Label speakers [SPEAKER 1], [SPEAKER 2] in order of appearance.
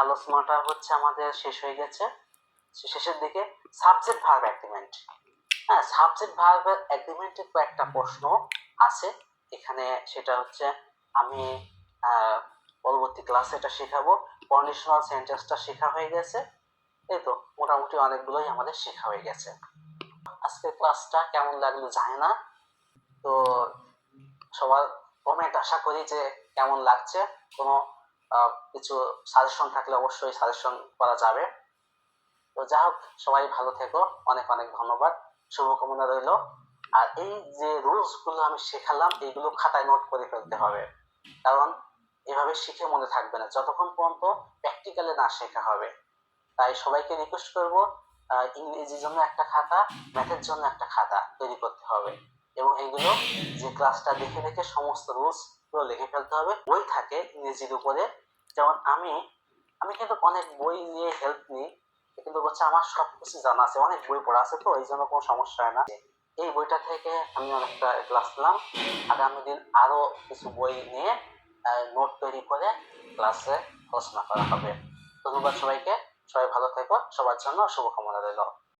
[SPEAKER 1] আলোচনাটা হচ্ছে আমাদের শেষ হয়ে গেছে। শেষের দিকে সাবজেক্ট ভার্ব এগ্রিমেন্ট। হ্যাঁ, সাবজেক্ট ভার্ব এগ্রিমেন্টের কয়েকটা প্রশ্ন আছে এখানে, সেটা হচ্ছে আমি পরবর্তী ক্লাসে এটা শেখাবো। কন্ডিশনাল সেন্টেন্সটা শেখা হয়ে গেছে, এই তো মোটামুটি অনেকগুলোই আমাদের শেখা হয়ে গেছে। আজকের ক্লাসটা কেমন লাগলো জানি না, তো সবার কমেন্ট আশা করি যে কেমন লাগছে। কোনো কিছু সাজেশন থাকলে অবশ্যই সাজেশন করা যাবে। তো যা হোক, সবাই ভালো থেকো, অনেক অনেক ধন্যবাদ, শুভকামনা রইল। আর এই যে রুলস গুলো আমি শেখালাম এইগুলো খাতায় নোট করে ফেলতে হবে, কারণ এভাবে শিখে মনে থাকবে না যতক্ষণ পর্যন্ত প্র্যাকটিক্যালে না শেখা হবে। তাই সবাইকে রিকোয়েস্ট করবো ইংরেজির জন্য একটা খাতা, ম্যাথের জন্য একটা খাতা তৈরি করতে হবে, এবং এইগুলো যে ক্লাসটা দেখে দেখে সমস্ত রুলস গুলো লিখে ফেলতে হবে। বই থাকে ইংরেজির উপরে, যেমন আমি কিন্তু অনেক বই নিয়ে হেল্প নিই, কিন্তু হচ্ছে আমার সবকিছু জানা আছে, অনেক বই পড়া আছে, তো এই জন্য কোনো সমস্যা হয় না। এই বইটা থেকে আমি অনেকটা ক্লাস নিলাম, আগামী দিন আরো কিছু বই নিয়ে নোট তৈরি করে ক্লাসে আলোচনা করা হবে। ধন্যবাদ সবাইকে, সবাই ভালো থেকো, সবার জন্য শুভকামনা রইল।